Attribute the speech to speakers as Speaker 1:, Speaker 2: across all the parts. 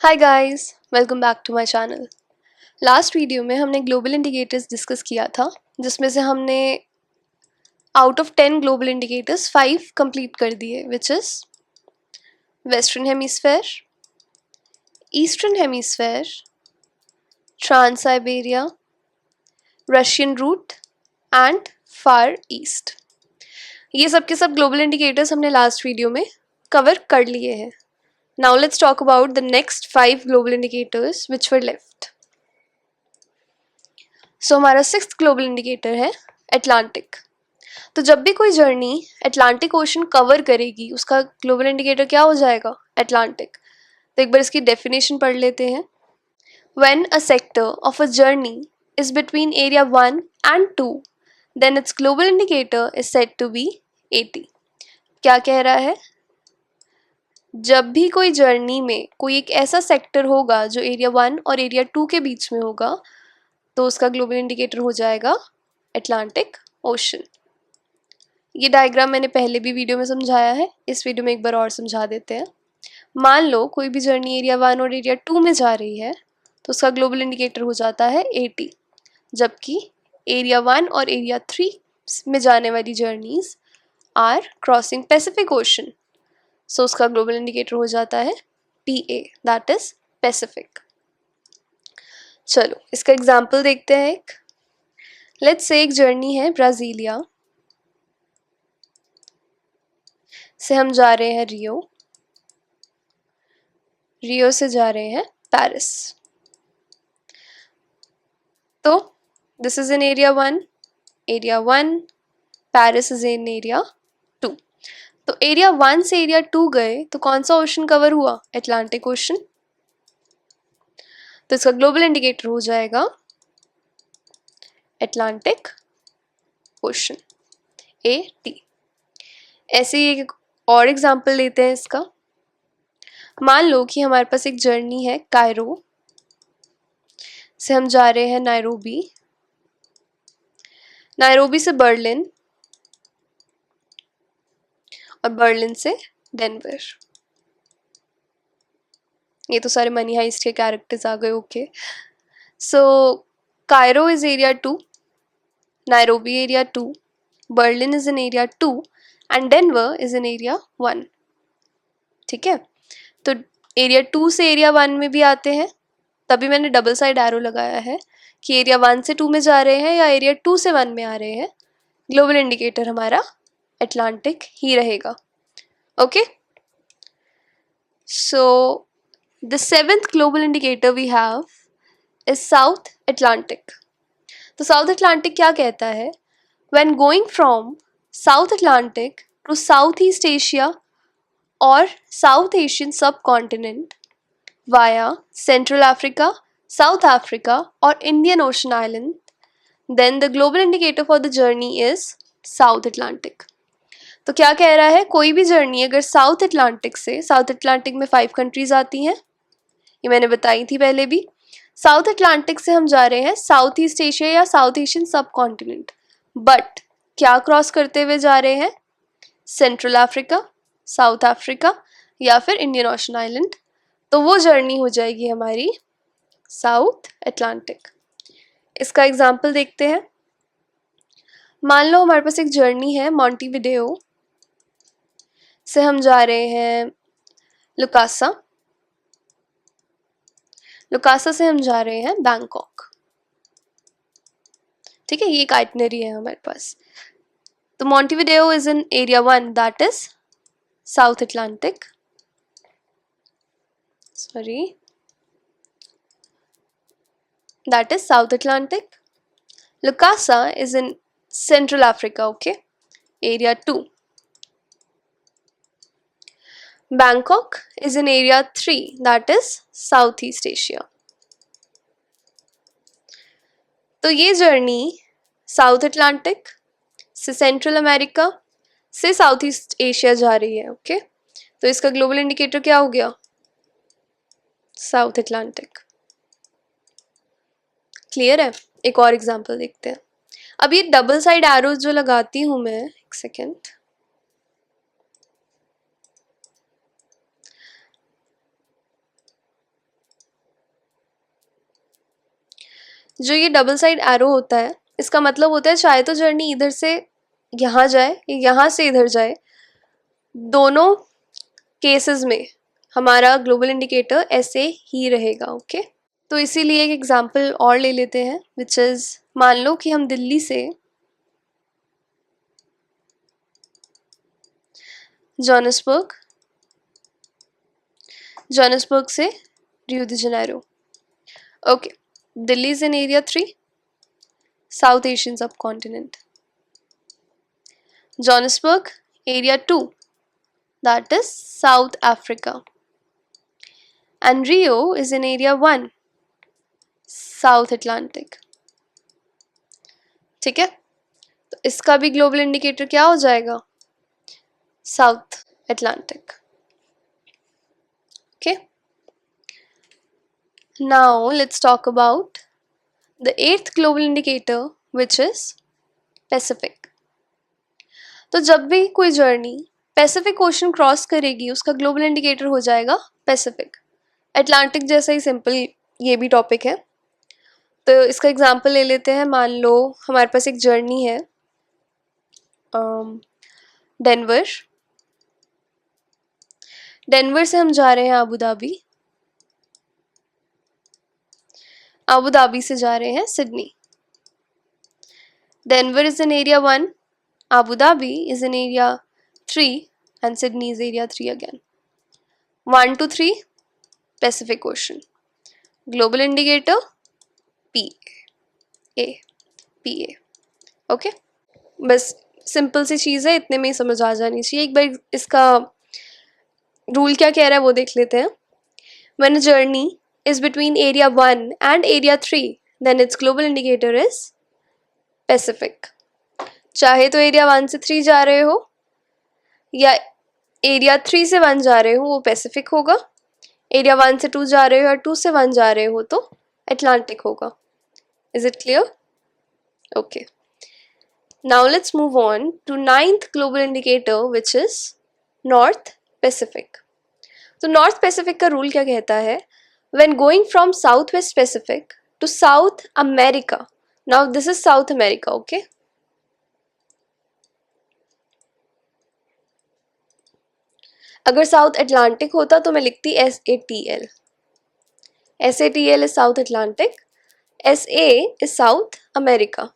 Speaker 1: Hi guys, welcome back to my channel. Last video में हमने global indicators discuss किया था, जिसमें से हमने out of 10 global indicators 5 complete कर दिए, which is western hemisphere, eastern hemisphere, trans Siberia, Russian route and Far East. ये सब के सब ग्लोबल इंडिकेटर्स हमने लास्ट वीडियो में कवर कर लिए हैं। Now let's talk about the next 5 global indicators which were left. So हमारा 6th global indicator है Atlantic. तो जब भी कोई जर्नी अटलांटिक ओशन कवर करेगी उसका ग्लोबल इंडिकेटर क्या हो जाएगा? अटलांटिक। तो एक बार इसकी डेफिनेशन पढ़ लेते हैं। When a sector of a journey is between area 1 and 2, then its global indicator is said to be 80. क्या कह रहा है? जब भी कोई जर्नी में कोई एक ऐसा सेक्टर होगा जो एरिया 1 और एरिया 2 के बीच में होगा, तो उसका ग्लोबल इंडिकेटर हो जाएगा अटलांटिक ओशन। ये डायग्राम मैंने पहले भी वीडियो में समझाया है, इस वीडियो में एक बार और समझा देते हैं। मान लो कोई भी जर्नी एरिया 1 और एरिया 2 में जा रही है, तो उसका ग्लोबल इंडिकेटर हो जाता है 80, जबकि एरिया 1 और एरिया 3 में जाने वाली journeys are crossing Pacific Ocean, so उसका ग्लोबल इंडिकेटर हो जाता है PA, दैट इज पैसिफिक। चलो इसका एग्जाम्पल देखते हैं। एक लेट्स से एक जर्नी है ब्राज़ीलिया से हम जा रहे हैं रियो, रियो से जा रहे हैं पेरिस। तो this is in area 1, Paris is in area 2। तो एरिया 1 से एरिया 2 गए तो कौन सा ओशन कवर हुआ? Atlantic ocean. तो इसका ग्लोबल इंडिकेटर हो जाएगा अटलांटिक ओशन, AT। ऐसे ही एक और एग्जांपल लेते हैं इसका। मान लो कि हमारे पास एक जर्नी है कायरो से हम जा रहे हैं नायरोबी, नायरोबी से बर्लिन और बर्लिन से डेनवर। ये तो सारे मनी हाइस्ट के कैरेक्टर्स आ गए। Okay, so Cairo is area 2, Nairobi area 2, Berlin is in area 2 and Denver is in area 1। ठीक है, तो एरिया 2 से एरिया 1 में भी आते हैं, तभी मैंने डबल साइड एरो लगाया है कि एरिया 1 से 2 में जा रहे हैं या एरिया 2 से 1 में आ रहे हैं। ग्लोबल इंडिकेटर हमारा अटलांटिक ही रहेगा। Okay, so the 7th global indicator we have is South Atlantic. तो साउथ अटलांटिक क्या कहता है? When going from South Atlantic to South East Asia और South Asian subcontinent via Central Africa, South Africa और Indian Ocean island, then the global indicator for the journey is South Atlantic. तो क्या कह रहा है? कोई भी journey अगर साउथ अटलांटिक से, साउथ अटलांटिक में 5 कंट्रीज आती हैं, ये मैंने बताई थी पहले भी। साउथ अटलांटिक से हम जा रहे हैं साउथ ईस्ट एशिया या साउथ एशियन सब कॉन्टिनेंट, बट क्या क्रॉस करते हुए जा रहे हैं? सेंट्रल अफ्रीका, साउथ अफ्रीका या फिर इंडियन ओशन आइलैंड, तो वो जर्नी हो जाएगी हमारी साउथ अटलांटिक। इसका एग्जाम्पल देखते हैं। मान लो हमारे पास एक जर्नी है मॉन्टेविडेओ से हम जा रहे हैं लुकासा, लुकासा से हम जा रहे हैं बैंकॉक। ठीक है, ये एक आइटनरी है हमारे पास। तो Montevideo is in area 1, that is South Atlantic, sorry, that is South Atlantic. Lukasa is in Central Africa, okay, area 2. Bangkok is in area 3, that is Southeast Asia. तो ये जर्नी साउथ अटलांटिक से central America से south East Asia जा रही है। Okay, तो इसका global indicator क्या हो गया? South Atlantic. क्लियर है? एक और एग्जांपल देखते हैं। अब ये डबल साइड एरोज जो लगाती हूं मैं, एक सेकेंड, जो ये डबल साइड एरो होता है इसका मतलब होता है चाहे तो जर्नी इधर से यहाँ जाए या यहाँ से इधर जाए, दोनों केसेस में हमारा ग्लोबल इंडिकेटर ऐसे ही रहेगा। ओके, तो इसीलिए एक एग्जांपल और ले लेते हैं, विच इज मान लो कि हम दिल्ली से जोहान्सबर्ग से Rio de Janeiro. Okay, Delhi is in area 3, south Asian सब continent. Johannesburg area 2, that is South Africa, and Rio is in area 1, South Atlantic। ठीक है, तो इसका भी ग्लोबल इंडिकेटर क्या हो जाएगा? South Atlantic. Okay, now let's talk about the 8th global indicator which is Pacific. तो जब भी कोई जर्नी पैसिफिक ओशन क्रॉस करेगी उसका ग्लोबल इंडिकेटर हो जाएगा पैसिफिक। अटलांटिक जैसा ही सिंपल ये भी टॉपिक है। तो इसका एग्जांपल ले लेते हैं। मान लो हमारे पास एक जर्नी है डेनवर से हम जा रहे हैं अबू धाबी से जा रहे हैं Sydney. Denver is in area 1, Abu Dhabi is in area 3 and Sydney is area 3 again. 1 to 3 Pacific Ocean. Global indicator PA. Okay? बस सिंपल सी चीज़ है, इतने में ही समझ आ जानी चाहिए। एक बार इसका रूल क्या कह रहा है वो देख लेते हैं। When a journey is between area 1 and area 3 then its global indicator is Pacific. चाहे तो एरिया 1 से 3 जा रहे हो या एरिया 3 से 1 जा रहे हो वो पैसिफिक होगा, एरिया 1 से 2 जा रहे हो या 2 से 1 जा रहे हो तो अटलांटिक होगा। Is it clear? Okay, now let's move on to 9th global indicator which is North Pacific. तो नॉर्थ पैसिफिक का रूल क्या कहता है? When going from South West Pacific to South America, now this is South America. Okay, अगर South Atlantic होता तो मैं लिखती SATL। SATL is South Atlantic, SA is South America.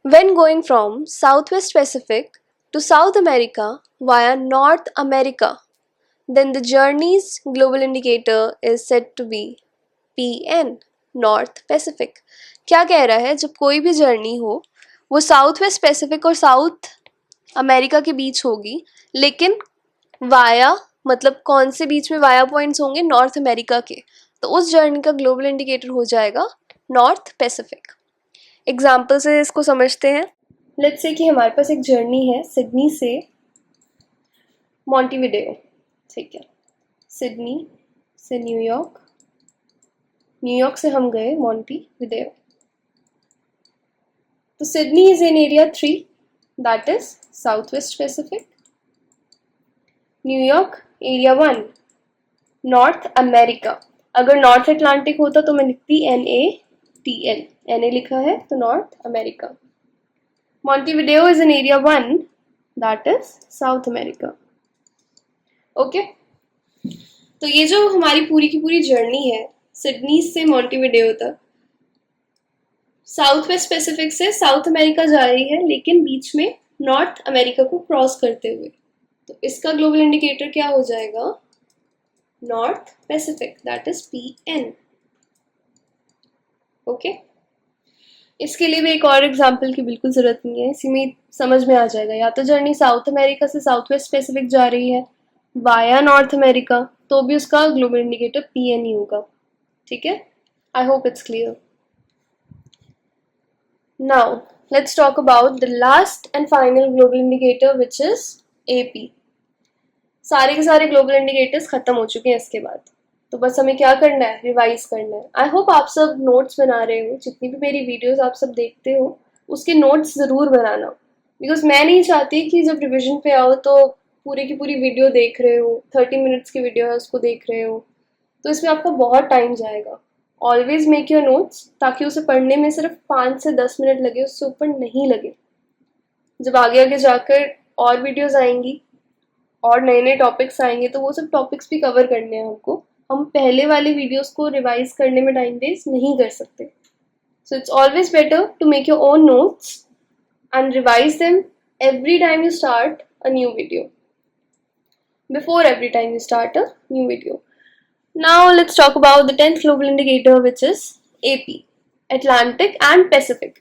Speaker 1: When going from Southwest Pacific to South America via North America, then the journey's global indicator is said to be PN, North Pacific। क्या कह रहा है? जब कोई भी journey हो वो south West Pacific और साउथ अमेरिका के बीच होगी, लेकिन वाया मतलब कौन से बीच में वाया पॉइंट्स होंगे? नॉर्थ अमेरिका के, तो उस जर्नी का ग्लोबल इंडिकेटर हो जाएगा नॉर्थ पैसिफिक। एग्जाम्पल से इसको समझते हैं। लेट्स से कि हमारे पास एक जर्नी है सिडनी से मॉन्टेविडेयो। ठीक है, सिडनी से न्यूयॉर्क, न्यूयॉर्क से हम गए मॉन्टेविडेयो। तो Sydney is in area 3, that is South West Pacific. न्यूयॉर्क एरिया 1, नॉर्थ अमेरिका। अगर नॉर्थ अटलांटिक होता तो मैं लिखती NATL, NA लिखा है तो North America. Montevideo is in area 1, that is South America. Okay, तो ये जो हमारी पूरी की पूरी जर्नी है सिडनी से मॉन्टेविडेयो तक साउथ वेस्ट पैसिफिक से साउथ अमेरिका जा रही है, लेकिन बीच में नॉर्थ अमेरिका को क्रॉस करते हुए, तो इसका ग्लोबल इंडिकेटर क्या हो जाएगा? North Pacific, that is PN। Okay, इसके लिए भी एक और एग्जांपल की बिल्कुल जरूरत नहीं है, इसी में समझ में आ जाएगा। या तो जर्नी साउथ अमेरिका से साउथ वेस्ट पैसिफिक जा रही है वाया नॉर्थ अमेरिका, तो भी उसका ग्लोबल इंडिकेटर PN ही होगा। ठीक है, I hope it's clear. Now let's talk about the last and final global indicator which is AP। सारे के सारे ग्लोबल इंडिकेटर्स खत्म हो चुके हैं इसके बाद, तो बस हमें क्या करना है? रिवाइज करना है। आई होप आप सब नोट्स बना रहे हो, जितनी भी मेरी वीडियोस आप सब देखते हो उसके नोट्स ज़रूर बनाना, बिकॉज मैं नहीं चाहती कि जब रिविजन पे आओ तो पूरी की पूरी वीडियो देख रहे हो, 30 मिनट्स की वीडियो है उसको देख रहे हो, तो इसमें आपका बहुत टाइम जाएगा। ऑलवेज मेक योर नोट्स, ताकि उसे पढ़ने में सिर्फ 5 से 10 मिनट लगे, उससे ऊपर नहीं लगे। जब आगे आगे जाकर और वीडियोस आएंगी और नए नए टॉपिक्स आएंगे तो वो सब टॉपिक्स भी कवर करने हैं हमको। हम पहले वाले वीडियोस को रिवाइज करने में टाइम वेस्ट नहीं कर सकते। So it's always better to make your own notes and revise them every time you start a new video. Before every time you start a new video. Now let's talk about the 10th global indicator, which is AP, Atlantic and Pacific.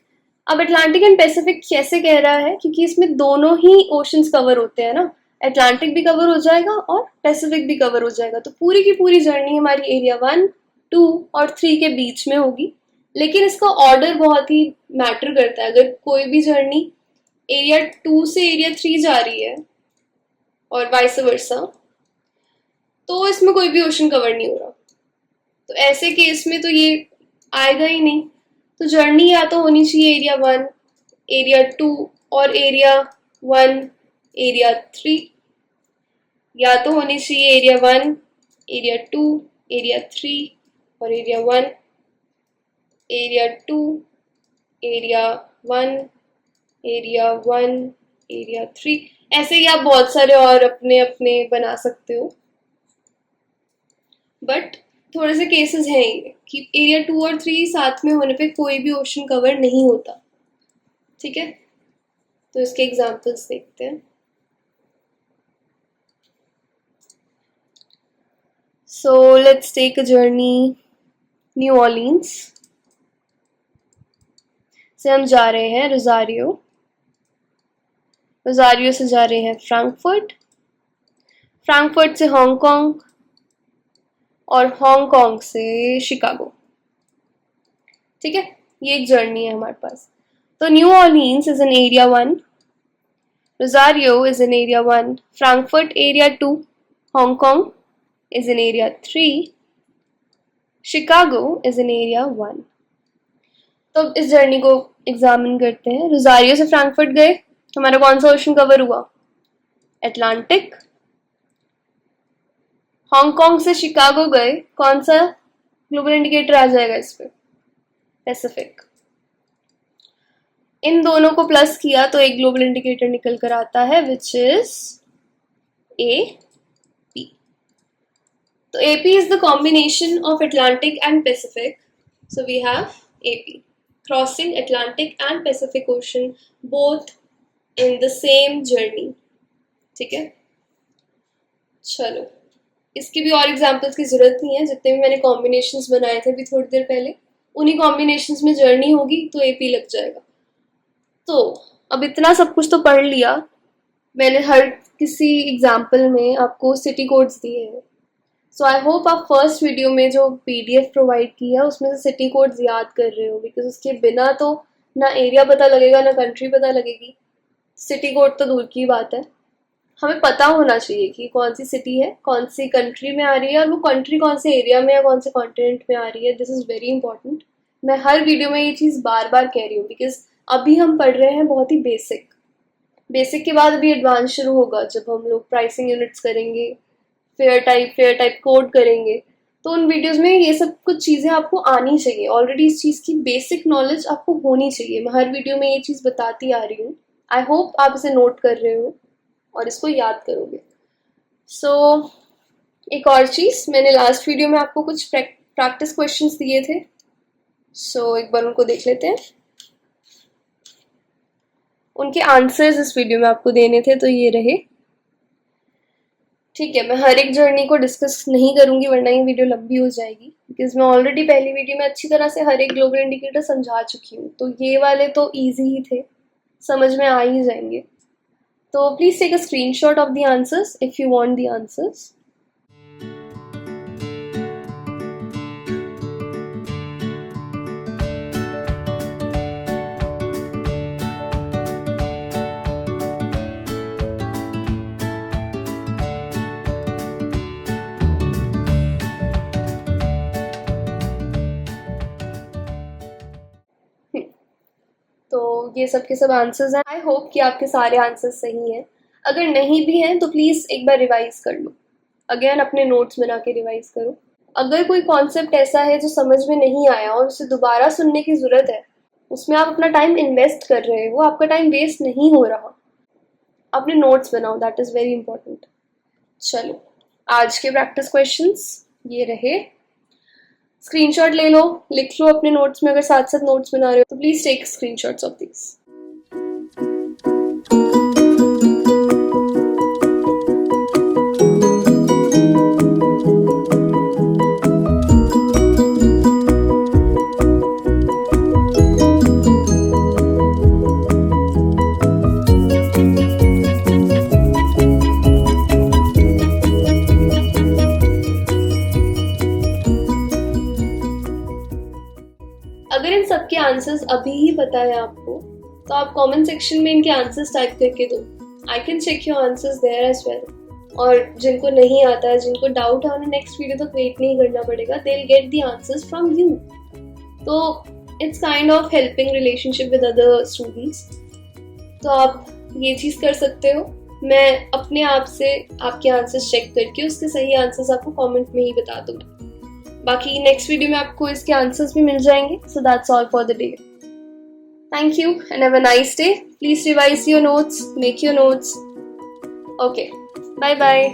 Speaker 1: अब Atlantic and Pacific कैसे कह रहा है, क्योंकि इसमें दोनों ही oceans cover होते हैं ना, Atlantic भी कवर हो जाएगा और Pacific भी कवर हो जाएगा। तो पूरी की पूरी जर्नी हमारी एरिया 1, 2 और 3 के बीच में होगी। लेकिन इसका ऑर्डर बहुत ही मैटर करता है। अगर कोई भी जर्नी एरिया 2 से एरिया 3 जा रही है और वाइस वर्सा, तो इसमें कोई भी ओशन कवर नहीं हो रहा। तो ऐसे केस में तो ये आएगा ही नहीं। तो जर्नी या तो होनी चाहिए एरिया 1, एरिया 2 और एरिया 1, एरिया 3, या तो होनी चाहिए एरिया 1, एरिया 2, एरिया 3 और area 1, area 2, area 1, area 1, area 3। ऐसे ही आप बहुत सारे और अपने अपने बना सकते हो, बट थोड़े से केसेस हैं ये कि एरिया 2 और 3 साथ में होने पे कोई भी ओशन कवर नहीं होता। ठीक है, तो इसके एग्जांपल्स देखते हैं। So let's take a journey New Orleans से हम जा रहे हैं रोजारियो, रोजारियो से जा रहे हैं फ्रैंकफर्ट, फ्रैंकफर्ट से हांगकांग और हांगकांग से शिकागो। ठीक है, ये एक जर्नी है हमारे पास। तो new Orleans is in area 1, Rosario is in area 1, Frankfurt area 2, Hong Kong is in area 3, Chicago is in area 1। तो इस जर्नी को एग्जामिन करते हैं। रोजारियो से फ्रैंकफर्ट गए, हमारा कौन सा ओशन कवर हुआ? अटलांटिक। हांगकांग से शिकागो गए, कौन सा ग्लोबल इंडिकेटर आ जाएगा इस पे? पैसिफिक। इन दोनों को प्लस किया तो एक ग्लोबल इंडिकेटर निकल कर आता है, विच इज AP। तो AP is the combination of Atlantic and Pacific. So we have AP, crossing Atlantic and Pacific Ocean both in the same journey. ठीक है, चलो इसकी भी और एग्जांपल्स की जरूरत नहीं है। जितने भी मैंने कॉम्बिनेशंस बनाए थे अभी थोड़ी देर पहले, उन्हीं कॉम्बिनेशंस में जर्नी होगी तो AP लग जाएगा। तो अब इतना सब कुछ तो पढ़ लिया मैंने, हर किसी एग्जाम्पल में आपको सिटी कोड्स दिए हैं। सो आई होप आप फर्स्ट वीडियो में जो PDF प्रोवाइड की है उसमें से सिटी कोड्स याद कर रहे हो, बिकॉज उसके बिना तो ना एरिया पता लगेगा ना कंट्री पता लगेगी। सिटी कोड तो दूर की बात है, हमें पता होना चाहिए कि कौन सी सिटी है, कौन सी कंट्री में आ रही है और वो कंट्री कौन से एरिया में या कौन से कॉन्टिनेंट में आ रही है। This is very important. मैं हर वीडियो में ये चीज़ बार बार कह रही हूँ, बिकॉज अभी हम पढ़ रहे हैं बहुत ही बेसिक के बाद अभी एडवांस शुरू होगा, जब हम लोग प्राइसिंग यूनिट्स करेंगे, फेयर टाइप कोड करेंगे। तो उन वीडियोस में ये सब कुछ चीज़ें आपको आनी चाहिए, ऑलरेडी इस चीज़ की बेसिक नॉलेज आपको होनी चाहिए। मैं हर वीडियो में ये चीज़ बताती आ रही हूँ। आई होप आप इसे नोट कर रहे हो और इसको याद करोगे। सो एक और चीज़, मैंने लास्ट वीडियो में आपको कुछ प्रैक्टिस क्वेश्चंस दिए थे। सो एक बार उनको देख लेते हैं। उनके आंसर्स इस वीडियो में आपको देने थे, तो ये रहे। ठीक है, मैं हर एक जर्नी को डिस्कस नहीं करूंगी वरना ये वीडियो लंबी हो जाएगी, बिकॉज मैं ऑलरेडी पहली वीडियो में अच्छी तरह से हर एक ग्लोबल इंडिकेटर समझा चुकी हूँ। तो ये वाले तो इजी ही थे, समझ में आ ही जाएंगे। तो please take a screenshot of the answers if you want the answers. तो ये सब के सब आंसर्स हैं। आई होप कि आपके सारे आंसर्स सही हैं। अगर नहीं भी हैं तो प्लीज़ एक बार रिवाइज कर लो, अगेन अपने नोट्स बना के रिवाइज करो। अगर कोई कॉन्सेप्ट ऐसा है जो समझ में नहीं आया और उसे दोबारा सुनने की ज़रूरत है, उसमें आप अपना टाइम इन्वेस्ट कर रहे हो, आपका टाइम वेस्ट नहीं हो रहा। अपने नोट्स बनाओ, दैट इज़ वेरी इंपॉर्टेंट। चलो, आज के प्रैक्टिस क्वेश्चंस ये रहे। स्क्रीनशॉट ले लो, लिख लो अपने नोट्स में। अगर साथ साथ नोट्स बना रहे हो तो please take screenshots of this. अगर इन सबके आंसर्स अभी ही पता है आपको, तो आप कमेंट सेक्शन में इनके आंसर्स टाइप करके दो। I can check your answers there as well. और जिनको नहीं आता है, जिनको डाउट है, उन्हें नेक्स्ट वीडियो तक वेट नहीं करना पड़ेगा। They will get the answers from you. तो it's kind of helping relationship with other students. तो आप ये चीज़ कर सकते हो। मैं अपने आप से आपके आंसर्स चेक करके उसके सही आंसर्स आपको कमेंट में ही बता दूंगी। बाकी नेक्स्ट वीडियो में आपको इसके आंसर्स भी मिल जाएंगे। So that's all for the day. Thank you and have a nice day. Please revise your notes, make your notes. Okay, bye bye.